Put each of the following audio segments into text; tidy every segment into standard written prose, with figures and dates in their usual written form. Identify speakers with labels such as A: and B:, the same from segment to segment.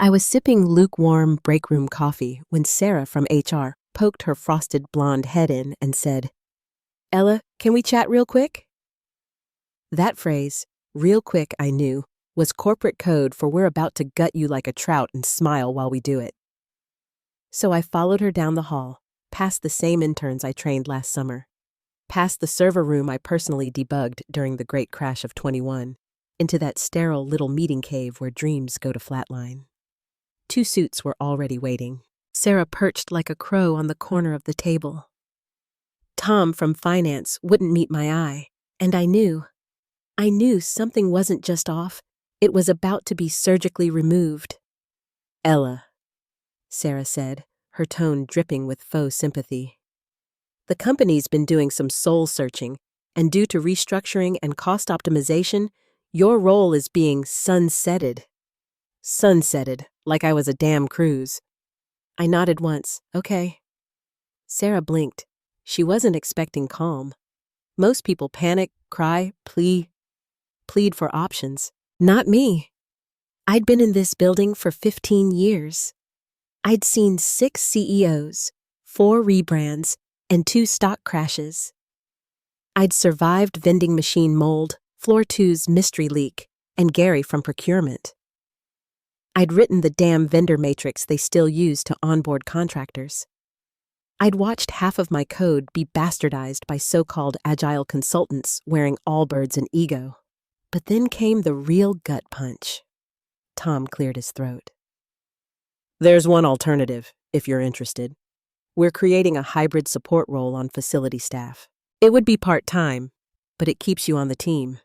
A: I was sipping lukewarm break room coffee when Sarah from HR poked her frosted blonde head in and said, "Ella, can we chat real quick?" That phrase, real quick, I knew, was corporate code for we're about to gut you like a trout and smile while we do it. So I followed her down the hall, past the same interns I trained last summer, past the server room I personally debugged during the great crash of 21, into that sterile little meeting cave where dreams go to flatline. 2 suits were already waiting. Sarah perched like a crow on the corner of the table. Tom from finance wouldn't meet my eye, and I knew something wasn't just off, it was about to be surgically removed. "Ella," Sarah said, her tone dripping with faux sympathy. "The company's been doing some soul searching, and due to restructuring and cost optimization, your role is being sunsetted." Sunsetted, like I was a damn cruise. I nodded once. Okay. Sarah blinked. She wasn't expecting calm. Most people panic, cry, plead for options. Not me. I'd been in this building for 15 years. I'd seen 6 CEOs, 4 rebrands, and 2 stock crashes. I'd survived vending machine mold, Floor 2's mystery leak, and Gary from procurement. I'd written the damn vendor matrix they still use to onboard contractors. I'd watched half of my code be bastardized by so-called agile consultants wearing Allbirds and ego. But then came the real gut punch. Tom cleared his throat. "There's one alternative, if you're interested. We're creating a hybrid support role on facility staff. It would be part-time, but it keeps you on the team.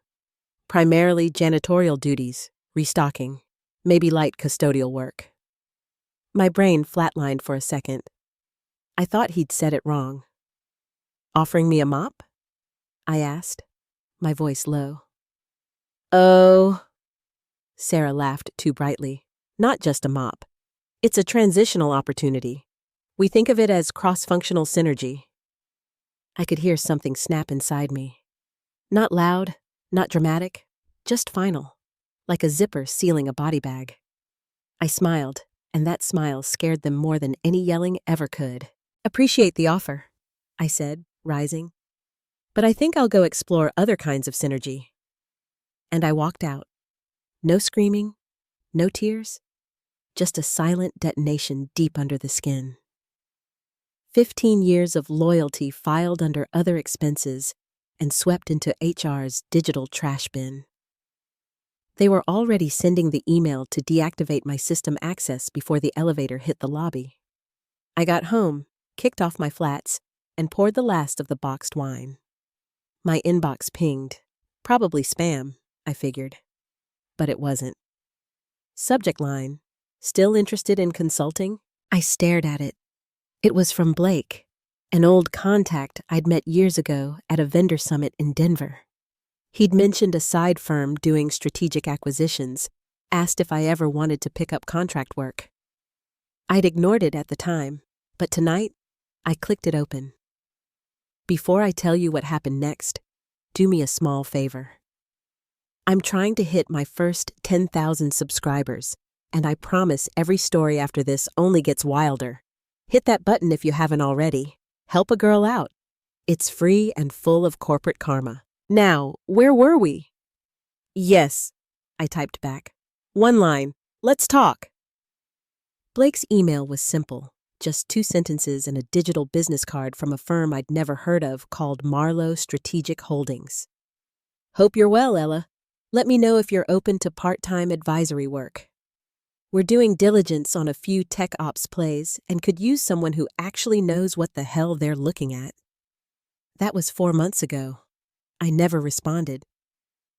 A: Primarily janitorial duties, restocking, maybe light custodial work." My brain flatlined for a second. I thought he'd said it wrong. "Offering me a mop?" I asked, my voice low. "Oh," Sarah laughed too brightly. "Not just a mop. It's a transitional opportunity. We think of it as cross-functional synergy." I could hear something snap inside me. Not loud, not dramatic, just final, like a zipper sealing a body bag. I smiled, and that smile scared them more than any yelling ever could. "Appreciate the offer," I said, rising. "But I think I'll go explore other kinds of synergy." And I walked out. No screaming, no tears, just a silent detonation deep under the skin. 15 years of loyalty filed under other expenses and swept into HR's digital trash bin. They were already sending the email to deactivate my system access before the elevator hit the lobby. I got home, kicked off my flats, and poured the last of the boxed wine. My inbox pinged. Probably spam, I figured. But it wasn't. Subject line, "Still interested in consulting?" I stared at it. It was from Blake, an old contact I'd met years ago at a vendor summit in Denver. He'd mentioned a side firm doing strategic acquisitions, asked if I ever wanted to pick up contract work. I'd ignored it at the time, but tonight, I clicked it open. "Before I tell you what happened next, do me a small favor. I'm trying to hit my first 10,000 subscribers, and I promise every story after this only gets wilder. Hit that button if you haven't already. Help a girl out. It's free and full of corporate karma." Now, where were we? "Yes," I typed back. "One line. Let's talk." Blake's email was simple, just 2 sentences and a digital business card from a firm I'd never heard of called Marlowe Strategic Holdings. "Hope you're well, Ella. Let me know if you're open to part-time advisory work. We're doing diligence on a few tech ops plays and could use someone who actually knows what the hell they're looking at." That was 4 months ago. I never responded.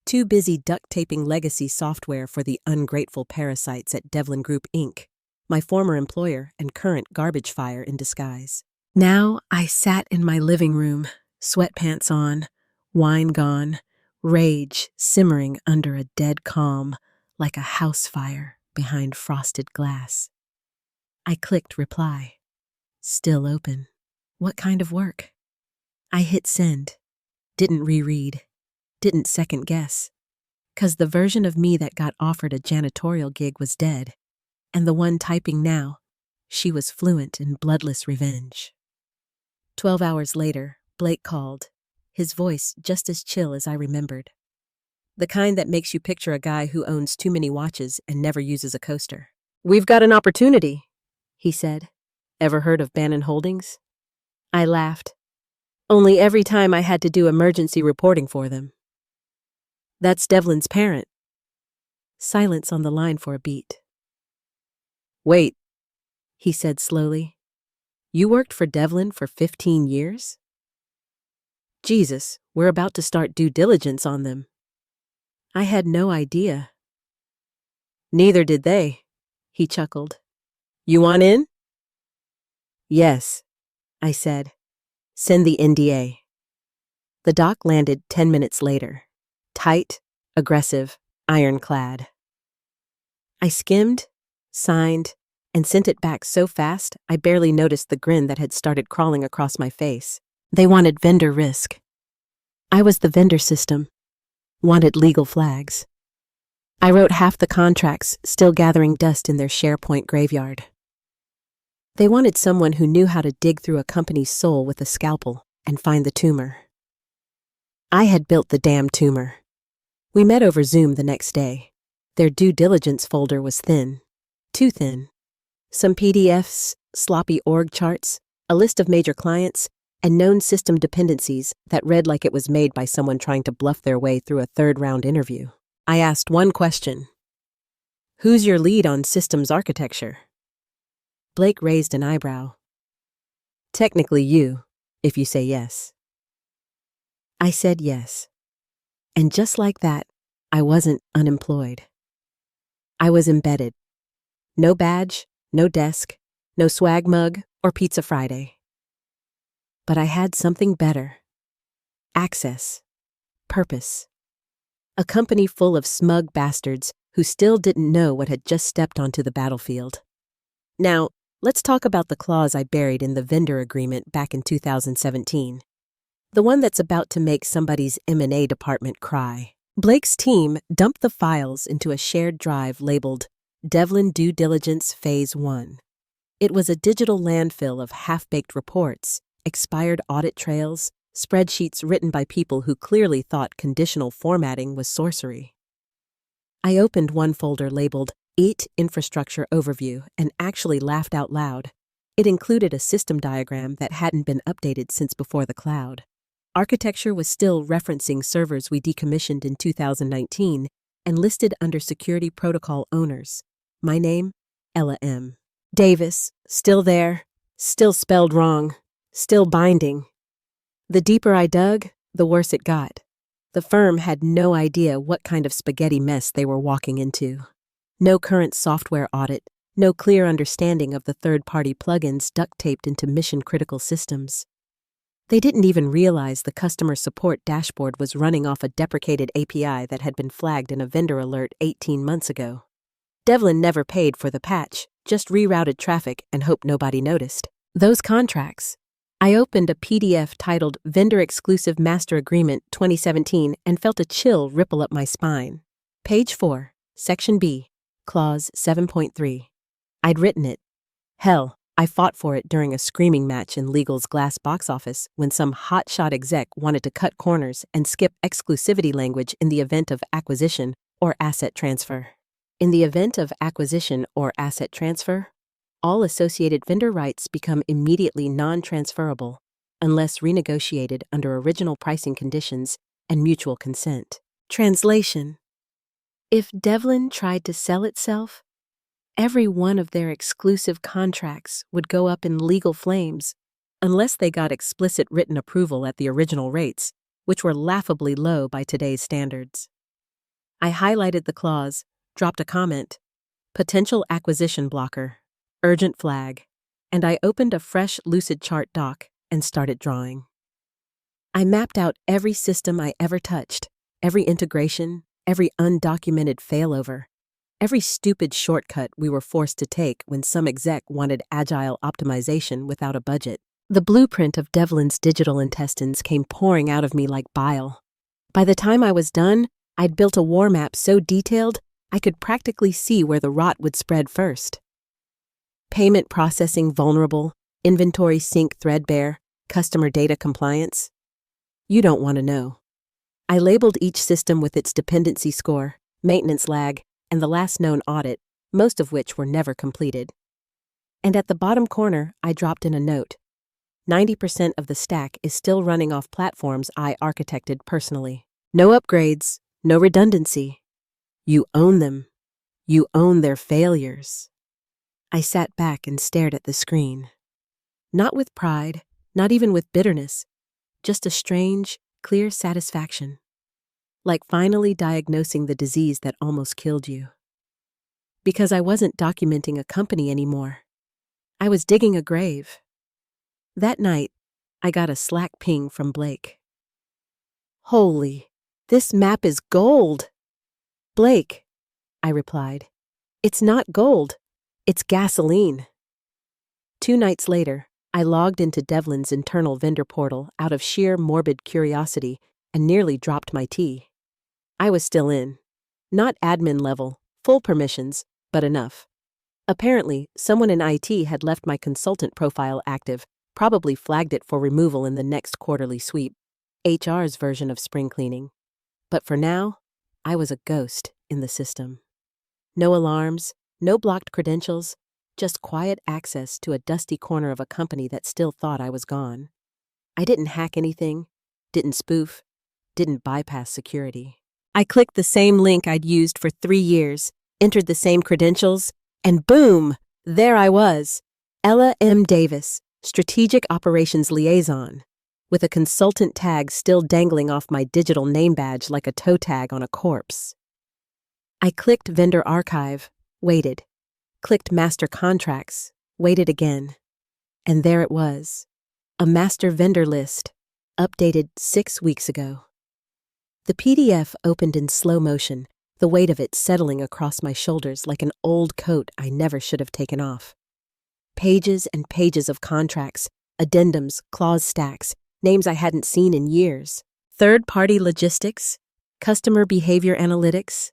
A: Too busy duct-taping legacy software for the ungrateful parasites at Devlin Group, Inc., my former employer and current garbage fire in disguise. Now I sat in my living room, sweatpants on, wine gone, rage simmering under a dead calm like a house fire behind frosted glass. I clicked reply. Still open. What kind of work? I hit send. Didn't reread. Didn't second guess. 'Cause the version of me that got offered a janitorial gig was dead, and the one typing now. She was fluent in bloodless revenge. 12 hours later, Blake called, his voice just as chill as I remembered. The kind that makes you picture a guy who owns too many watches and never uses a coaster. "We've got an opportunity," he said. "Ever heard of Bannon Holdings?" I laughed. "Only every time I had to do emergency reporting for them." "That's Devlin's parent." Silence on the line for a beat. "Wait," he said slowly. "You worked for Devlin for 15 years? Jesus, we're about to start due diligence on them." I had no idea. "Neither did they," he chuckled. "You want in?" "Yes," I said. "Send the NDA." The doc landed 10 minutes later. Tight, aggressive, ironclad. I skimmed, signed, and sent it back so fast I barely noticed the grin that had started crawling across my face. They wanted vendor risk. I was the vendor system. Wanted legal flags. I wrote half the contracts, still gathering dust in their SharePoint graveyard. They wanted someone who knew how to dig through a company's soul with a scalpel and find the tumor. I had built the damn tumor. We met over Zoom the next day. Their due diligence folder was thin. Too thin. Some PDFs, sloppy org charts, a list of major clients, and known system dependencies that read like it was made by someone trying to bluff their way through a third-round interview. I asked one question. "Who's your lead on systems architecture?" Blake raised an eyebrow. "Technically you, if you say yes." I said yes. And just like that, I wasn't unemployed. I was embedded. No badge, no desk, no swag mug or Pizza Friday. But I had something better. Access. Purpose. A company full of smug bastards who still didn't know what had just stepped onto the battlefield. Now, let's talk about the clause I buried in the vendor agreement back in 2017. The one that's about to make somebody's M&A department cry. Blake's team dumped the files into a shared drive labeled Devlin Due Diligence Phase 1. It was a digital landfill of half-baked reports, expired audit trails, spreadsheets written by people who clearly thought conditional formatting was sorcery. I opened one folder labeled 8 Infrastructure Overview and actually laughed out loud. It included a system diagram that hadn't been updated since before the cloud. Architecture was still referencing servers we decommissioned in 2019 and listed under security protocol owners. My name, Ella M. Davis, still there, still spelled wrong, still binding. The deeper I dug, the worse it got. The firm had no idea what kind of spaghetti mess they were walking into. No current software audit, no clear understanding of the third-party plugins duct-taped into mission-critical systems. They didn't even realize the customer support dashboard was running off a deprecated API that had been flagged in a vendor alert 18 months ago. Devlin never paid for the patch, just rerouted traffic and hoped nobody noticed. Those contracts. I opened a PDF titled Vendor Exclusive Master Agreement 2017 and felt a chill ripple up my spine. Page 4, Section B, Clause 7.3. I'd written it. Hell, I fought for it during a screaming match in Legal's glass box office when some hotshot exec wanted to cut corners and skip exclusivity language in the event of acquisition or asset transfer. In the event of acquisition or asset transfer, all associated vendor rights become immediately non-transferable unless renegotiated under original pricing conditions and mutual consent. Translation: if Devlin tried to sell itself, every one of their exclusive contracts would go up in legal flames unless they got explicit written approval at the original rates, which were laughably low by today's standards. I highlighted the clause, dropped a comment, potential acquisition blocker, urgent flag, and I opened a fresh Lucid chart doc and started drawing. I mapped out every system I ever touched, every integration, every undocumented failover, every stupid shortcut we were forced to take when some exec wanted agile optimization without a budget. The blueprint of Devlin's digital intestines came pouring out of me like bile. By the time I was done, I'd built a war map so detailed I could practically see where the rot would spread first. Payment processing vulnerable, inventory sync threadbare, customer data compliance? You don't want to know. I labeled each system with its dependency score, maintenance lag, and the last known audit, most of which were never completed. And at the bottom corner, I dropped in a note. 90% of the stack is still running off platforms I architected personally. No upgrades, no redundancy. You own them. You own their failures. I sat back and stared at the screen. Not with pride, not even with bitterness, just a strange, clear satisfaction. Like finally diagnosing the disease that almost killed you. Because I wasn't documenting a company anymore. I was digging a grave. That night, I got a Slack ping from Blake. Holy, this map is gold. Blake, I replied. It's not gold, it's gasoline. 2 nights later, I logged into Devlin's internal vendor portal out of sheer morbid curiosity and nearly dropped my tea. I was still in. Not admin level, full permissions, but enough. Apparently, someone in IT had left my consultant profile active, probably flagged it for removal in the next quarterly sweep, HR's version of spring cleaning. But for now, I was a ghost in the system. No alarms, no blocked credentials, just quiet access to a dusty corner of a company that still thought I was gone. I didn't hack anything, didn't spoof, didn't bypass security. I clicked the same link I'd used for 3 years, entered the same credentials, and boom, there I was, Ella M. Davis, Strategic Operations Liaison, with a consultant tag still dangling off my digital name badge like a toe tag on a corpse. I clicked Vendor Archive, waited, clicked Master Contracts, waited again, and there it was, a master vendor list, updated 6 weeks ago. The PDF opened in slow motion, the weight of it settling across my shoulders like an old coat I never should have taken off. Pages and pages of contracts, addendums, clause stacks, names I hadn't seen in years. Third-party logistics, customer behavior analytics.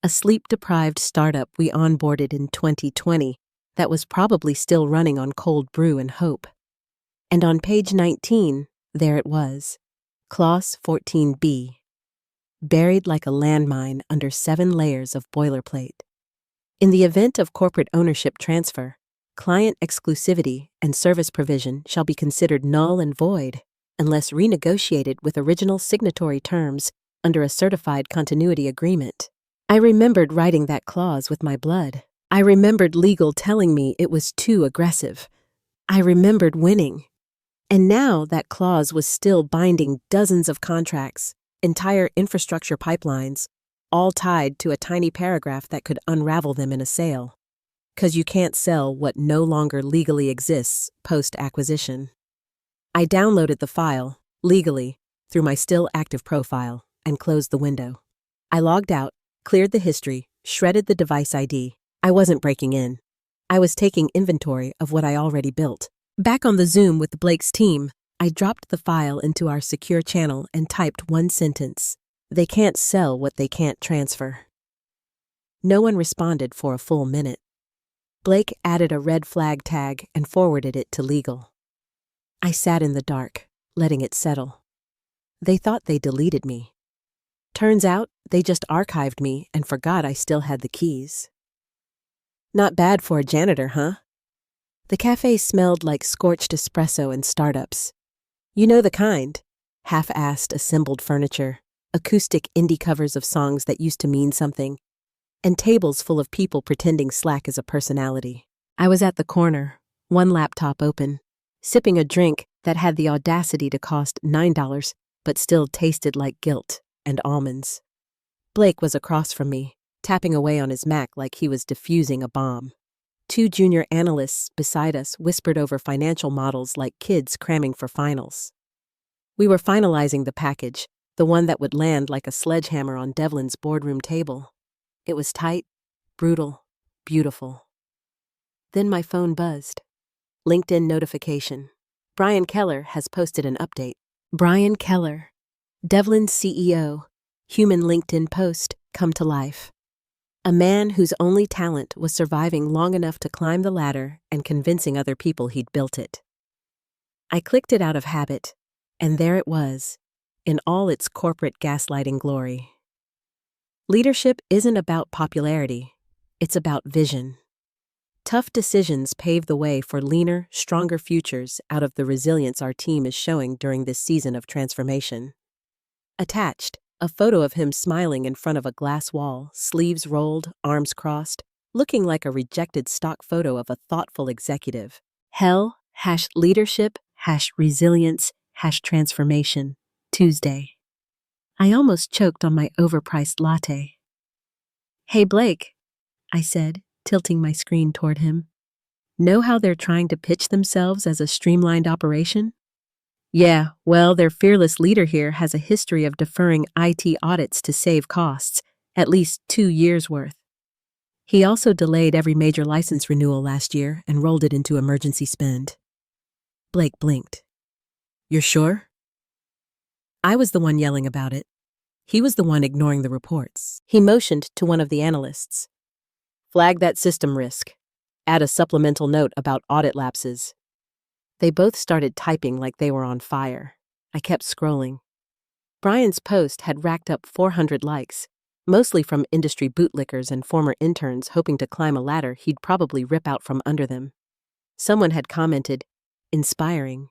A: A sleep-deprived startup we onboarded in 2020 that was probably still running on cold brew and hope. And on page 19, there it was, Clause 14B. Buried like a landmine under 7 layers of boilerplate. In the event of corporate ownership transfer, client exclusivity and service provision shall be considered null and void unless renegotiated with original signatory terms under a certified continuity agreement. I remembered writing that clause with my blood. I remembered legal telling me it was too aggressive. I remembered winning. And now that clause was still binding dozens of contracts, entire infrastructure pipelines, all tied to a tiny paragraph that could unravel them in a sale. 'Cause you can't sell what no longer legally exists post-acquisition. I downloaded the file, legally, through my still active profile, and closed the window. I logged out, cleared the history, shredded the device ID. I wasn't breaking in. I was taking inventory of what I already built. Back on the Zoom with Blake's team, I dropped the file into our secure channel and typed one sentence. They can't sell what they can't transfer. No one responded for a full minute. Blake added a red flag tag and forwarded it to legal. I sat in the dark, letting it settle. They thought they deleted me. Turns out, they just archived me and forgot I still had the keys. Not bad for a janitor, huh? The cafe smelled like scorched espresso and startups. You know the kind. Half-assed assembled furniture, acoustic indie covers of songs that used to mean something, and tables full of people pretending Slack is a personality. I was at the corner, one laptop open, sipping a drink that had the audacity to cost $9 but still tasted like guilt and almonds. Blake was across from me, tapping away on his Mac like he was defusing a bomb. 2 junior analysts beside us whispered over financial models like kids cramming for finals. We were finalizing the package, the one that would land like a sledgehammer on Devlin's boardroom table. It was tight, brutal, beautiful. Then my phone buzzed. LinkedIn notification. Brian Keller has posted an update. Brian Keller, Devlin's CEO, human LinkedIn post come to life. A man whose only talent was surviving long enough to climb the ladder and convincing other people he'd built it. I clicked it out of habit, and there it was, in all its corporate gaslighting glory. Leadership isn't about popularity, it's about vision. Tough decisions pave the way for leaner, stronger futures out of the resilience our team is showing during this season of transformation. Attached, a photo of him smiling in front of a glass wall, sleeves rolled, arms crossed, looking like a rejected stock photo of a thoughtful executive. Hell, #leadership, #resilience, #transformation, Tuesday. I almost choked on my overpriced latte. "Hey Blake," I said, tilting my screen toward him. "Know how they're trying to pitch themselves as a streamlined operation? Yeah, well, their fearless leader here has a history of deferring IT audits to save costs, at least 2 years' worth. He also delayed every major license renewal last year and rolled it into emergency spend." Blake blinked. "You're sure?" I was the one yelling about it. He was the one ignoring the reports. He motioned to one of the analysts. "Flag that system risk. Add a supplemental note about audit lapses." They both started typing like they were on fire. I kept scrolling. Brian's post had racked up 400 likes, mostly from industry bootlickers and former interns hoping to climb a ladder he'd probably rip out from under them. Someone had commented, "Inspiring."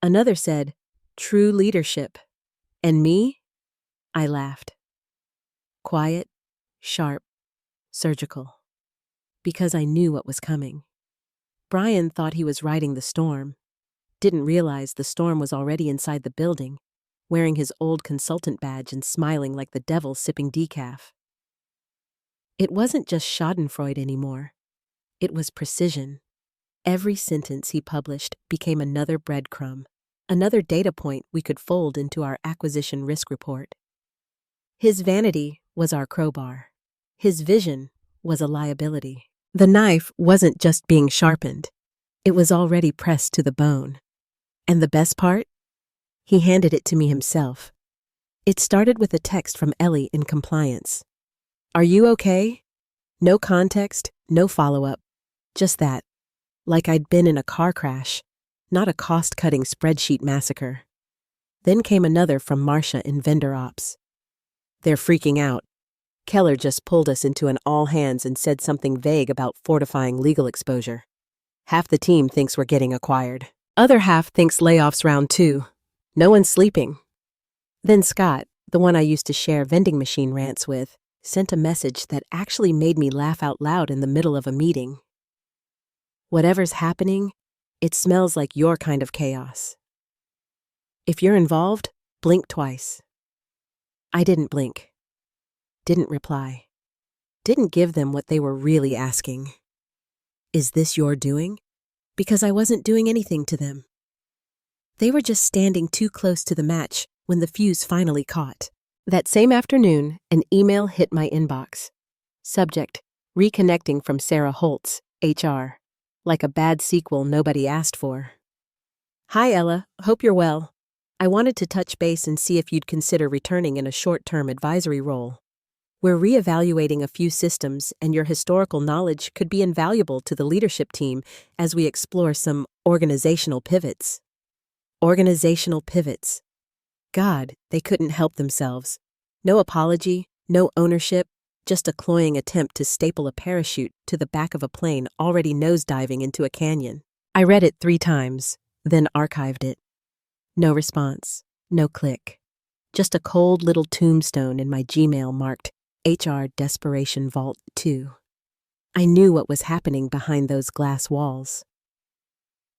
A: Another said, "True leadership." And me? I laughed. Quiet, sharp, surgical. Because I knew what was coming. Brian thought he was riding the storm. Didn't realize the storm was already inside the building, wearing his old consultant badge and smiling like the devil sipping decaf. It wasn't just schadenfreude anymore. It was precision. Every sentence he published became another breadcrumb, another data point we could fold into our acquisition risk report. His vanity was our crowbar. His vision was a liability. The knife wasn't just being sharpened. It was already pressed to the bone. And the best part? He handed it to me himself. It started with a text from Ellie in compliance. "Are you okay?" No context, no follow-up. Just that. Like I'd been in a car crash, not a cost-cutting spreadsheet massacre. Then came another from Marcia in vendor ops. "They're freaking out. Keller just pulled us into an all-hands and said something vague about fortifying legal exposure. Half the team thinks we're getting acquired. Other half thinks layoffs round 2. No one's sleeping." Then Scott, the one I used to share vending machine rants with, sent a message that actually made me laugh out loud in the middle of a meeting. "Whatever's happening, it smells like your kind of chaos. If you're involved, blink twice." I didn't blink. Didn't reply. Didn't give them what they were really asking. "Is this your doing?" Because I wasn't doing anything to them. They were just standing too close to the match when the fuse finally caught. That same afternoon, an email hit my inbox. Subject, reconnecting from Sarah Holtz, HR. Like a bad sequel nobody asked for. "Hi Ella, hope you're well. I wanted to touch base and see if you'd consider returning in a short-term advisory role. We're reevaluating a few systems, and your historical knowledge could be invaluable to the leadership team as we explore some organizational pivots." Organizational pivots. God, they couldn't help themselves. No apology, no ownership, just a cloying attempt to staple a parachute to the back of a plane already nosediving into a canyon. I read it 3 times, then archived it. No response, no click. Just a cold little tombstone in my Gmail marked HR Desperation Vault 2. I knew what was happening behind those glass walls.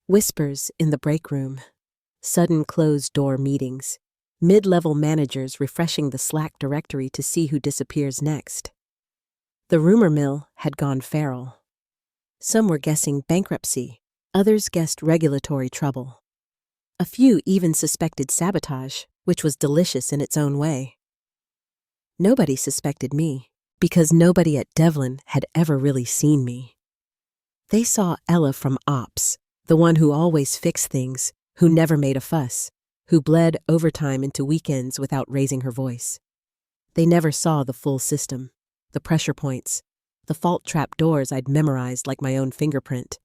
A: Whispers in the break room. Sudden closed-door meetings. Mid-level managers refreshing the Slack directory to see who disappears next. The rumor mill had gone feral. Some were guessing bankruptcy. Others guessed regulatory trouble. A few even suspected sabotage, which was delicious in its own way. Nobody suspected me, because nobody at Devlin had ever really seen me. They saw Ella from Ops, the one who always fixed things, who never made a fuss, who bled overtime into weekends without raising her voice. They never saw the full system. the pressure points, the fault trap doors I'd memorized like my own fingerprint.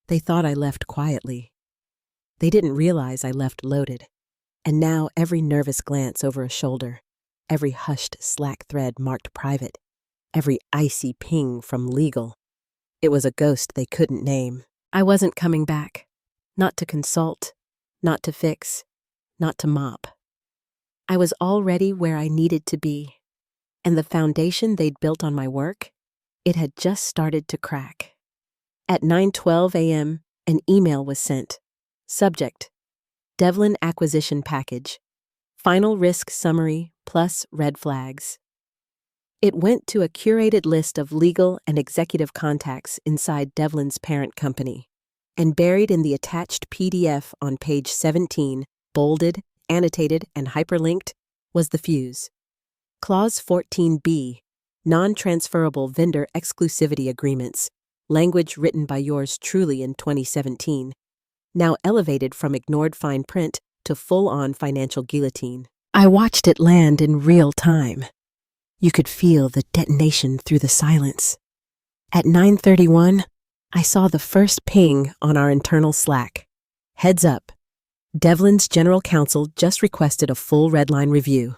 A: They thought I left quietly. They didn't realize I left loaded. And now every nervous glance over a shoulder, every hushed Slack thread marked private, every icy ping from legal. It was a ghost they couldn't name. I wasn't coming back. Not to consult, not to fix, not to mop. I was already where I needed to be, and the foundation they'd built on my work, it had just started to crack. At 9:12 a.m., an email was sent. Subject: Devlin Acquisition Package. Final risk summary plus red flags. It went to a curated list of legal and executive contacts inside Devlin's parent company, and buried in the attached PDF on page 17, bolded, annotated, and hyperlinked, was the fuse. Clause 14B, Non-Transferable Vendor Exclusivity Agreements, language written by yours truly in 2017, now elevated from ignored fine print to full-on financial guillotine. I watched it land in real time. You could feel the detonation through the silence. At 9:31, I saw the first ping on our internal Slack. Heads up. Devlin's general counsel just requested a full redline review.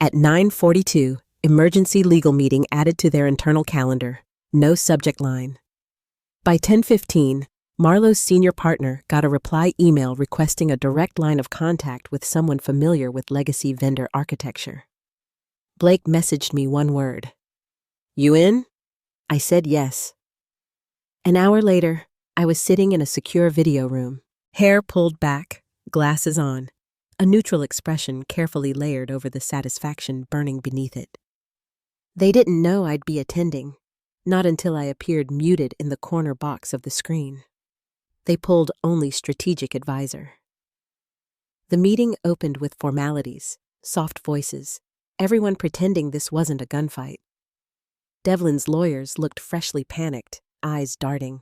A: At 9:42, emergency legal meeting added to their internal calendar. No subject line. By 10:15, Marlowe's senior partner got a reply email requesting a direct line of contact with someone familiar with legacy vendor architecture. Blake messaged me one word. "You in?" I said yes. An hour later, I was sitting in a secure video room, hair pulled back, glasses on, a neutral expression carefully layered over the satisfaction burning beneath it. They didn't know I'd be attending, not until I appeared muted in the corner box of the screen. They pulled only strategic advisor. The meeting opened with formalities, soft voices, everyone pretending this wasn't a gunfight. Devlin's lawyers looked freshly panicked, eyes darting.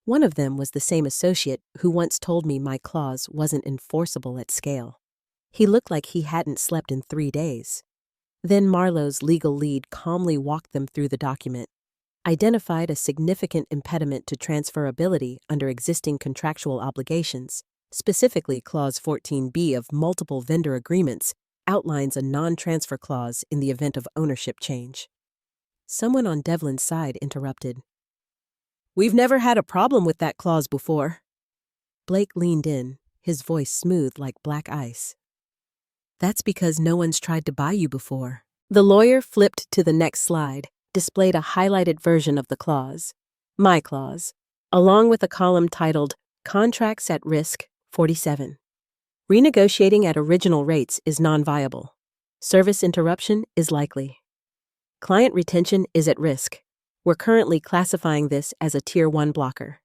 A: One of them was the same associate who once told me my clause wasn't enforceable at scale. He looked like he hadn't slept in 3 days. Then Marlowe's legal lead calmly walked them through the document, identified a significant impediment to transferability under existing contractual obligations, specifically Clause 14B of multiple vendor agreements outlines a non-transfer clause in the event of ownership change. Someone on Devlin's side interrupted. "We've never had a problem with that clause before." Blake leaned in, his voice smooth like black ice. "That's because no one's tried to buy you before." The lawyer flipped to the next slide, displayed a highlighted version of the clause, my clause, along with a column titled Contracts at Risk 47. Renegotiating at original rates is non-viable. Service interruption is likely. Client retention is at risk. We're currently classifying this as a Tier 1 blocker.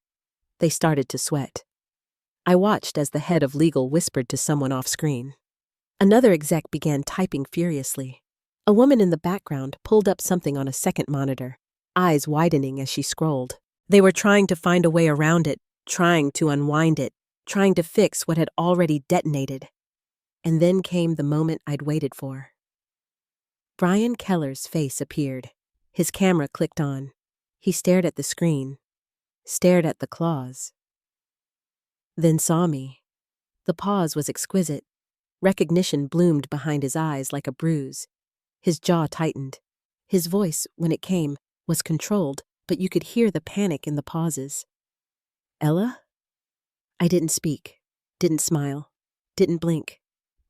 A: They started to sweat. I watched as the head of legal whispered to someone off-screen. Another exec began typing furiously. A woman in the background pulled up something on a second monitor, eyes widening as she scrolled. They were trying to find a way around it, trying to unwind it, trying to fix what had already detonated. And then came the moment I'd waited for. Brian Keller's face appeared. His camera clicked on. He stared at the screen, stared at the clause, then saw me. The pause was exquisite. Recognition bloomed behind his eyes like a bruise. His jaw tightened. His voice, when it came, was controlled, but you could hear the panic in the pauses. "Ella?" I didn't speak, didn't smile, didn't blink,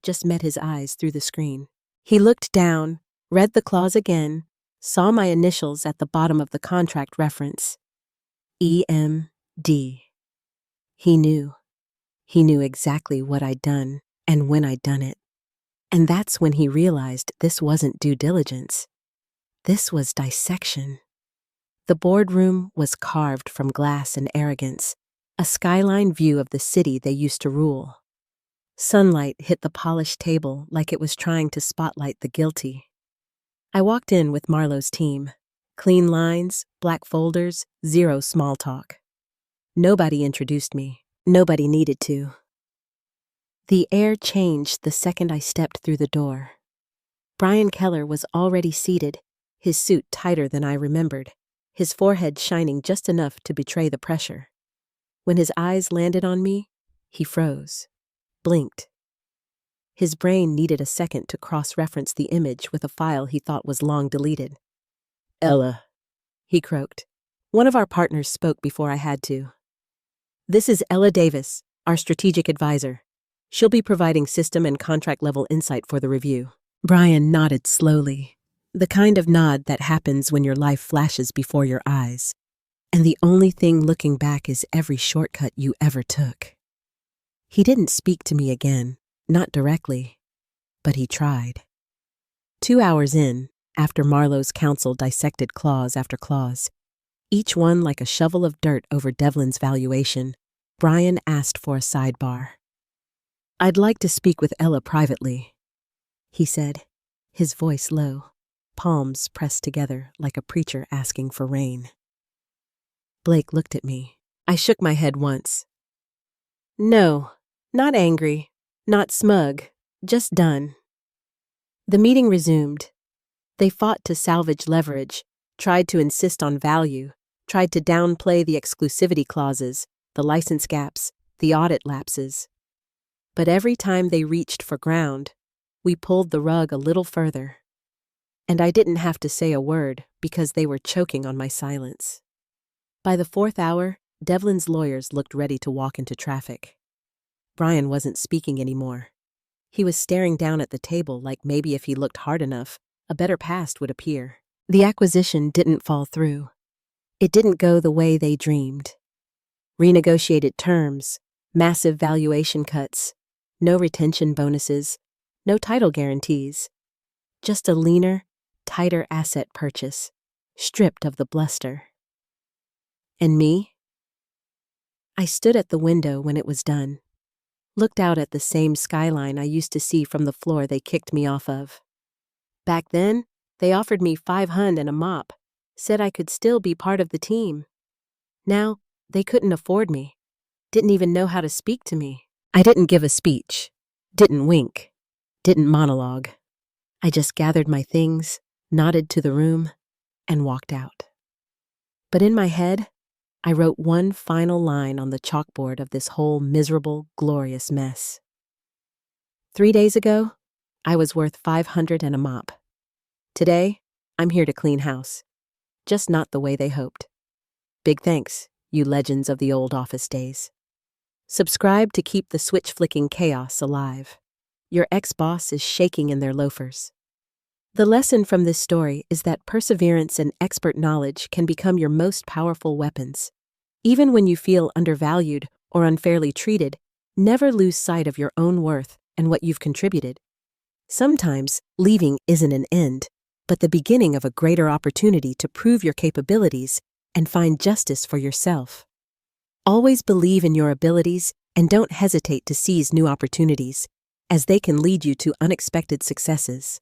A: just met his eyes through the screen. He looked down, read the clause again, saw my initials at the bottom of the contract reference. EMD. He knew. He knew exactly what I'd done and when I'd done it. And that's when he realized this wasn't due diligence. This was dissection. The boardroom was carved from glass and arrogance, a skyline view of the city they used to rule. Sunlight hit the polished table like it was trying to spotlight the guilty. I walked in with Marlowe's team. Clean lines, black folders, zero small talk. Nobody introduced me. Nobody needed to. The air changed the second I stepped through the door. Brian Keller was already seated, his suit tighter than I remembered, his forehead shining just enough to betray the pressure. When his eyes landed on me, he froze, blinked. His brain needed a second to cross-reference the image with a file he thought was long deleted. "Ella," he croaked. One of our partners spoke before I had to. "This is Ella Davis, our strategic advisor. She'll be providing system and contract-level insight for the review." Brian nodded slowly, the kind of nod that happens when your life flashes before your eyes, and the only thing looking back is every shortcut you ever took. He didn't speak to me again, not directly, but he tried. 2 hours in, after Marlowe's counsel dissected clause after clause, each one like a shovel of dirt over Devlin's valuation, Brian asked for a sidebar. "I'd like to speak with Ella privately," he said, his voice low, palms pressed together like a preacher asking for rain. Blake looked at me. I shook my head once. "No, not angry, not smug, just done." The meeting resumed. They fought to salvage leverage, tried to insist on value, tried to downplay the exclusivity clauses, the license gaps, the audit lapses. But every time they reached for ground, we pulled the rug a little further. And I didn't have to say a word because they were choking on my silence. By the 4th hour, Devlin's lawyers looked ready to walk into traffic. Brian wasn't speaking anymore. He was staring down at the table like maybe if he looked hard enough, a better past would appear. The acquisition didn't fall through. It didn't go the way they dreamed. Renegotiated terms, massive valuation cuts, no retention bonuses, no title guarantees. Just a leaner, tighter asset purchase, stripped of the bluster. And me? I stood at the window when it was done, looked out at the same skyline I used to see from the floor they kicked me off of. Back then, they offered me $500 and a mop, said I could still be part of the team. Now, they couldn't afford me, didn't even know how to speak to me. I didn't give a speech, didn't wink, didn't monologue. I just gathered my things, nodded to the room, and walked out. But in my head, I wrote one final line on the chalkboard of this whole miserable, glorious mess. 3 days ago, I was worth $500 and a mop. Today, I'm here to clean house. Just not the way they hoped. Big thanks, you legends of the old office days. Subscribe to keep the switch-flicking chaos alive. Your ex-boss is shaking in their loafers. The lesson from this story is that perseverance and expert knowledge can become your most powerful weapons. Even when you feel undervalued or unfairly treated, never lose sight of your own worth and what you've contributed. Sometimes leaving isn't an end, but the beginning of a greater opportunity to prove your capabilities and find justice for yourself. Always believe in your abilities and don't hesitate to seize new opportunities, as they can lead you to unexpected successes.